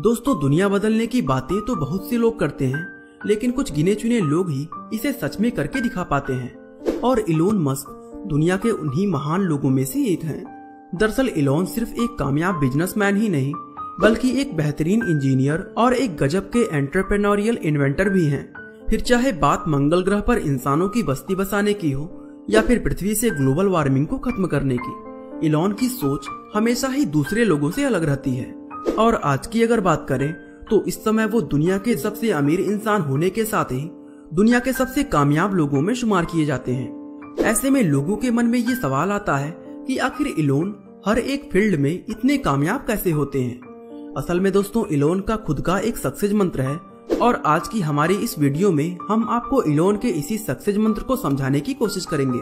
दोस्तों, दुनिया बदलने की बातें तो बहुत से लोग करते हैं, लेकिन कुछ गिने चुने लोग ही इसे सच में करके दिखा पाते हैं। और इलोन मस्क दुनिया के उन्हीं महान लोगों में से एक हैं। दरअसल इलोन सिर्फ एक कामयाब बिजनेसमैन ही नहीं, बल्कि एक बेहतरीन इंजीनियर और एक गजब के एंटरप्रेन्योरियल इन्वेंटर भी हैं। फिर चाहे बात मंगल ग्रह पर इंसानों की बस्ती बसाने की हो या फिर पृथ्वी से ग्लोबल वार्मिंग को खत्म करने की, इलोन की सोच हमेशा ही दूसरे लोगों से अलग रहती है। और आज की अगर बात करें तो इस समय वो दुनिया के सबसे अमीर इंसान होने के साथ ही दुनिया के सबसे कामयाब लोगों में शुमार किए जाते हैं। ऐसे में लोगों के मन में ये सवाल आता है कि आखिर इलोन हर एक फील्ड में इतने कामयाब कैसे होते हैं। असल में दोस्तों, इलोन का खुद का एक सक्सेस मंत्र है और आज की हमारी इस वीडियो में हम आपको इलोन के इसी सक्सेस मंत्र को समझाने की कोशिश करेंगे।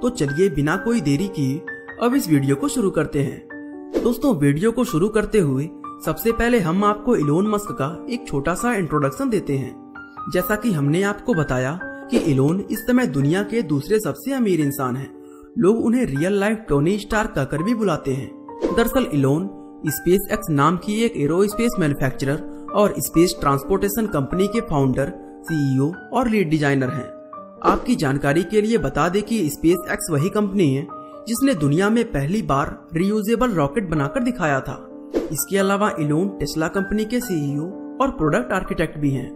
तो चलिए बिना कोई देरी किए अब इस वीडियो को शुरू करते हैं। दोस्तों, वीडियो को शुरू करते हुए सबसे पहले हम आपको इलोन मस्क का एक छोटा सा इंट्रोडक्शन देते हैं। जैसा कि हमने आपको बताया कि इलोन इस समय दुनिया के दूसरे सबसे अमीर इंसान हैं। लोग उन्हें रियल लाइफ टोनी स्टार्क कहकर भी बुलाते हैं। दरअसल इलोन स्पेस एक्स नाम की एक एरोस्पेस मैन्युफैक्चरर और स्पेस ट्रांसपोर्टेशन कंपनी के फाउंडर, सीईओ और लीड डिजाइनर हैं। आपकी जानकारी के लिए बता दें कि स्पेस एक्स वही कंपनी है जिसने दुनिया में पहली बार रीयूजेबल रॉकेट बनाकर दिखाया था। इसके अलावा इलोन टेस्ला कंपनी के सीईओ और प्रोडक्ट आर्किटेक्ट भी हैं।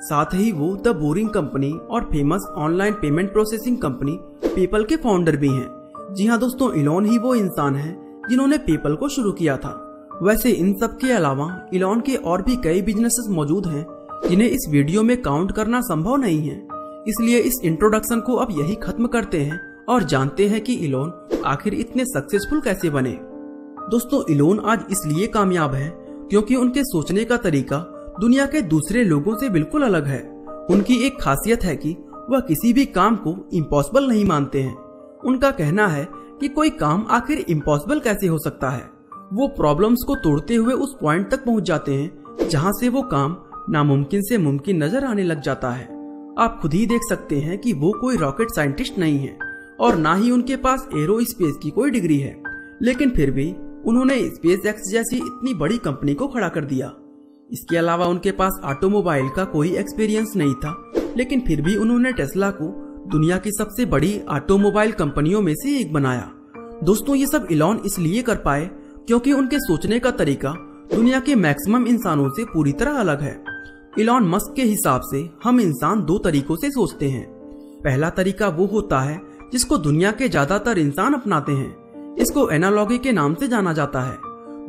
साथ ही वो द बोरिंग कंपनी और famous online payment processing company PayPal के फाउंडर भी हैं। जी हाँ दोस्तों, इलोन ही वो इंसान है जिन्होंने पेपल को शुरू किया था। वैसे इन सब के अलावा इलोन के और भी कई बिजनेसेस मौजूद हैं जिन्हें इस वीडियो में काउंट करना संभव नहीं है। इसलिए इस इंट्रोडक्शन को अब यही खत्म करते हैं और जानते हैं कि इलोन आखिर इतने सक्सेसफुल कैसे बने। दोस्तों, इलोन आज इसलिए कामयाब है क्योंकि उनके सोचने का तरीका दुनिया के दूसरे लोगों से बिल्कुल अलग है। उनकी एक खासियत है कि वह किसी भी काम को इम्पॉसिबल नहीं मानते हैं। उनका कहना है कि कोई काम आखिर इम्पॉसिबल कैसे हो सकता है। वो प्रॉब्लम्स को तोड़ते हुए उस पॉइंट तक पहुंच जाते हैं जहां से वो काम नामुमकिन से मुमकिन नजर आने लग जाता है। आप खुद ही देख सकते हैं कि वो कोई रॉकेट साइंटिस्ट नहीं है और ना ही उनके पास एरोस्पेस की कोई डिग्री है, लेकिन फिर भी उन्होंने स्पेस एक्स जैसी इतनी बड़ी कंपनी को खड़ा कर दिया। इसके अलावा उनके पास ऑटोमोबाइल का कोई एक्सपीरियंस नहीं था, लेकिन फिर भी उन्होंने टेस्ला को दुनिया की सबसे बड़ी ऑटोमोबाइल कंपनियों में से एक बनाया। दोस्तों, ये सब इलोन इसलिए कर पाए क्योंकि उनके सोचने का तरीका दुनिया के मैक्सिमम इंसानों से पूरी तरह अलग है। इलोन मस्क के हिसाब से हम इंसान दो तरीकों से सोचते हैं। पहला तरीका वो होता है जिसको दुनिया के ज्यादातर इंसान अपनाते हैं। इसको एनालॉगी के नाम से जाना जाता है।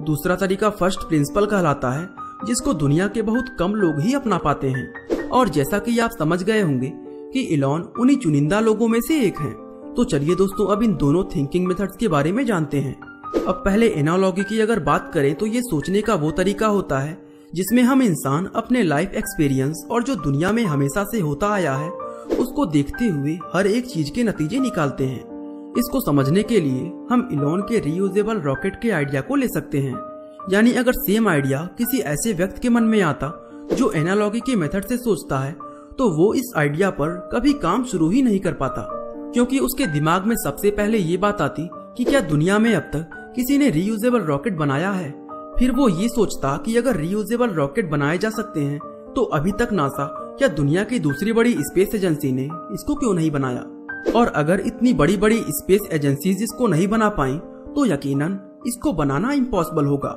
दूसरा तरीका फर्स्ट प्रिंसिपल कहलाता है, जिसको दुनिया के बहुत कम लोग ही अपना पाते हैं। और जैसा कि आप समझ गए होंगे कि इलोन उन्हीं चुनिंदा लोगों में से एक हैं। तो चलिए दोस्तों, अब इन दोनों थिंकिंग मेथड्स के बारे में जानते हैं। अब पहले एनालॉगी की अगर बात करें तो ये सोचने का वो तरीका होता है जिसमें हम इंसान अपने लाइफ एक्सपीरियंस और जो दुनिया में हमेशा से होता आया है उसको देखते हुए हर एक चीज के नतीजे निकालते हैं। इसको समझने के लिए हम इलोन के रीयूजेबल रॉकेट के आइडिया को ले सकते हैं। यानी अगर सेम आइडिया किसी ऐसे व्यक्ति के मन में आता जो एनालॉगी के मेथड से सोचता है, तो वो इस आइडिया पर कभी काम शुरू ही नहीं कर पाता, क्योंकि उसके दिमाग में सबसे पहले ये बात आती कि क्या दुनिया में अब तक किसी ने रीयूजेबल रॉकेट बनाया है। फिर वो ये सोचता कि अगर रीयूजेबल रॉकेट बनाए जा सकते हैं तो अभी तक नासा या दुनिया की दूसरी बड़ी स्पेस एजेंसी ने इसको क्यों नहीं बनाया, और अगर इतनी बड़ी बड़ी स्पेस एजेंसीज इसको नहीं बना पाई तो यकीनन इसको बनाना इम्पॉसिबल होगा।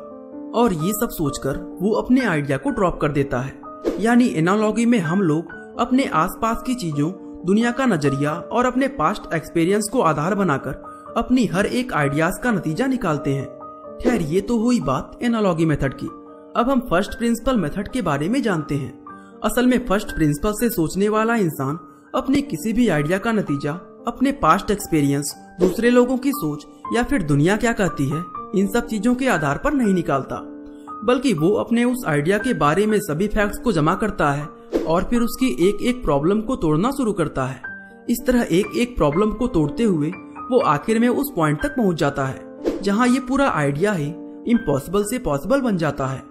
और ये सब सोचकर वो अपने आइडिया को ड्रॉप कर देता है। यानी एनालॉगी में हम लोग अपने आसपास की चीजों, दुनिया का नजरिया और अपने पास्ट एक्सपीरियंस को आधार बनाकर अपनी हर एक आइडियाज का नतीजा निकालते हैं। खैर, ये तो हुई बात एनालॉगी मेथड की। अब हम फर्स्ट प्रिंसिपल मेथड के बारे में जानते हैं। असल में फर्स्ट प्रिंसिपल से सोचने वाला इंसान अपने किसी भी आइडिया का नतीजा अपने पास्ट एक्सपीरियंस, दूसरे लोगों की सोच या फिर दुनिया क्या कहती है, इन सब चीजों के आधार पर नहीं निकालता, बल्कि वो अपने उस आइडिया के बारे में सभी फैक्ट्स को जमा करता है और फिर उसकी एक एक प्रॉब्लम को तोड़ना शुरू करता है। इस तरह एक एक प्रॉब्लम को तोड़ते हुए वो आखिर में उस पॉइंट तक पहुंच जाता है जहां ये पूरा आइडिया ही इम्पॉसिबल से पॉसिबल बन जाता है।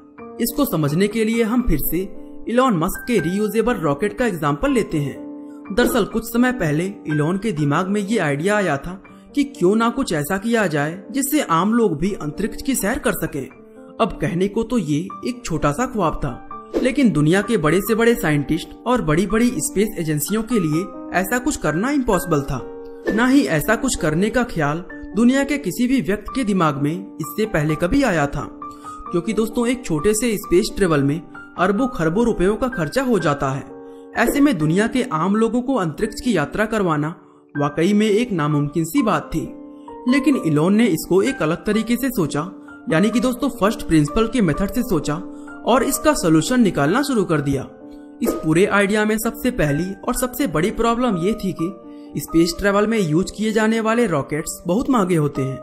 इसको समझने के लिए हम फिर से इलोन मस्क के रीयूजेबल रॉकेट का एग्जाम्पल लेते हैं। दरअसल कुछ समय पहले इलोन के दिमाग में ये आइडिया आया था कि क्यों ना कुछ ऐसा किया जाए जिससे आम लोग भी अंतरिक्ष की सैर कर सके। अब कहने को तो ये एक छोटा सा ख्वाब था, लेकिन दुनिया के बड़े से बड़े साइंटिस्ट और बड़ी बड़ी स्पेस एजेंसियों के लिए ऐसा कुछ करना इम्पॉसिबल था। ना ही ऐसा कुछ करने का ख्याल दुनिया के किसी भी व्यक्ति के दिमाग में इससे पहले कभी आया था, क्योंकि दोस्तों एक छोटे से स्पेस ट्रेवल में अरबों खरबों रुपयों का खर्चा हो जाता है। ऐसे में दुनिया के आम लोगों को अंतरिक्ष की यात्रा करवाना वाकई में एक नामुमकिन सी बात थी। लेकिन इलोन ने इसको एक अलग तरीके से सोचा, यानी कि दोस्तों फर्स्ट प्रिंसिपल के मेथड से सोचा और इसका सोल्यूशन निकालना शुरू कर दिया। इस पूरे आइडिया में सबसे पहली और सबसे बड़ी प्रॉब्लम ये थी कि स्पेस ट्रेवल में यूज किए जाने वाले रॉकेट्स बहुत महंगे होते हैं।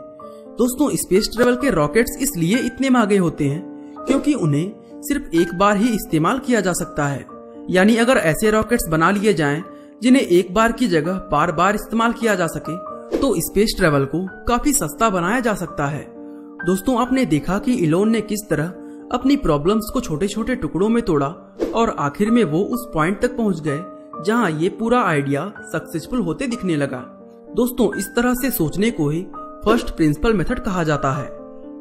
दोस्तों स्पेस ट्रेवल के रॉकेट्स इसलिए इतने महंगे होते हैं क्योंकि उन्हें सिर्फ एक बार ही इस्तेमाल किया जा सकता है। यानी अगर ऐसे रॉकेट्स बना लिए जाएं जिन्हें एक बार की जगह बार बार इस्तेमाल किया जा सके तो स्पेस ट्रेवल को काफी सस्ता बनाया जा सकता है। दोस्तों आपने देखा कि इलोन ने किस तरह अपनी प्रॉब्लम्स को छोटे छोटे टुकड़ों में तोड़ा और आखिर में वो उस पॉइंट तक पहुंच गए जहां ये पूरा आइडिया सक्सेसफुल होते दिखने लगा। दोस्तों इस तरह से सोचने को ही फर्स्ट प्रिंसिपल मेथड कहा जाता है।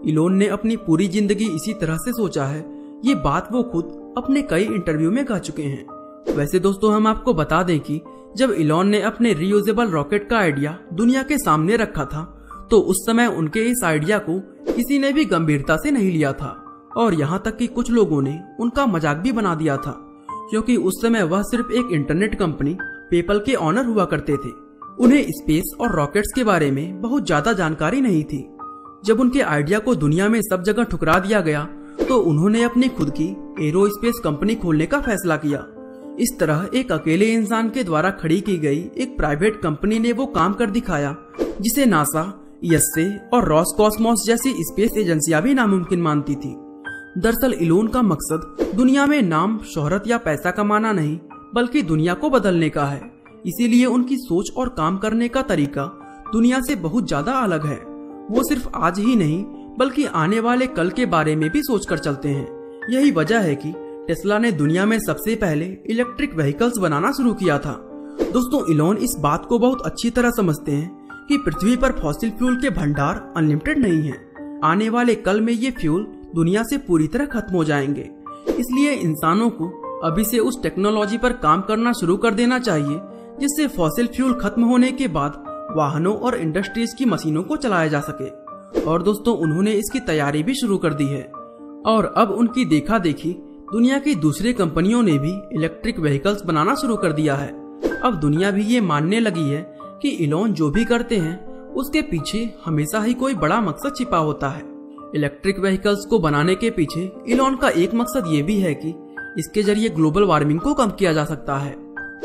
इलोन ने अपनी पूरी जिंदगी इसी तरह से सोचा है। ये बात वो खुद अपने कई इंटरव्यू में कह चुके हैं। वैसे दोस्तों हम आपको बता दें कि जब इलोन ने अपने रीयूजेबल रॉकेट का आइडिया दुनिया के सामने रखा था तो उस समय उनके इस आइडिया को किसी ने भी गंभीरता से नहीं लिया था और यहाँ तक कि कुछ लोगों ने उनका मजाक भी बना दिया था, क्योंकि उस समय वह सिर्फ एक इंटरनेट कंपनी पेपल के ऑनर हुआ करते थे। उन्हें स्पेस और रॉकेट्स के बारे में बहुत ज्यादा जानकारी नहीं थी। जब उनके आइडिया को दुनिया में सब जगह ठुकरा दिया गया तो उन्होंने अपनी खुद की एरोस्पेस कंपनी खोलने का फैसला किया। इस तरह एक अकेले इंसान के द्वारा खड़ी की गई एक प्राइवेट कंपनी ने वो काम कर दिखाया जिसे नासा, ईएसए और रॉसकॉस्मोस जैसी स्पेस एजेंसियां भी नामुमकिन मानती थी। दरअसल इलोन का मकसद दुनिया में नाम, शोहरत या पैसा कमाना नहीं बल्कि दुनिया को बदलने का है। इसीलिए उनकी सोच और काम करने का तरीका दुनिया से बहुत ज्यादा अलग है। वो सिर्फ आज ही नहीं बल्कि आने वाले कल के बारे में भी सोचकर चलते हैं। यही वजह है कि टेस्ला ने दुनिया में सबसे पहले इलेक्ट्रिक व्हीकल्स बनाना शुरू किया था। दोस्तों इलोन इस बात को बहुत अच्छी तरह समझते हैं कि पृथ्वी पर फॉसिल फ्यूल के भंडार अनलिमिटेड नहीं है। आने वाले कल में ये फ्यूल दुनिया से पूरी तरह खत्म हो जाएंगे। इसलिए इंसानों को अभी से उस टेक्नोलॉजी पर काम करना शुरू कर देना चाहिए जिससे फॉसिल फ्यूल खत्म होने के बाद वाहनों और इंडस्ट्रीज की मशीनों को चलाया जा सके। और दोस्तों उन्होंने इसकी तैयारी भी शुरू कर दी है और अब उनकी देखा देखी दुनिया की दूसरी कंपनियों ने भी इलेक्ट्रिक व्हीकल्स बनाना शुरू कर दिया है। अब दुनिया भी ये मानने लगी है कि इलोन जो भी करते हैं उसके पीछे हमेशा ही कोई बड़ा मकसद छिपा होता है। इलेक्ट्रिक व्हीकल्स को बनाने के पीछे इलोन का एक मकसद ये भी है कि इसके जरिए ग्लोबल वार्मिंग को कम किया जा सकता है।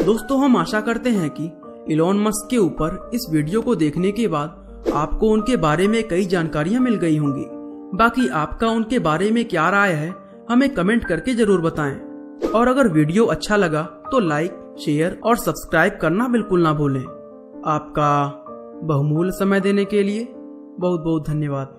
दोस्तों हम आशा करते हैं कि इलोन मस्क के ऊपर इस वीडियो को देखने के बाद आपको उनके बारे में कई जानकारियां मिल गई होंगी। बाकी आपका उनके बारे में क्या राय है हमें कमेंट करके जरूर बताएं। और अगर वीडियो अच्छा लगा तो लाइक, शेयर और सब्सक्राइब करना बिल्कुल ना भूलें। आपका बहुमूल्य समय देने के लिए बहुत बहुत धन्यवाद।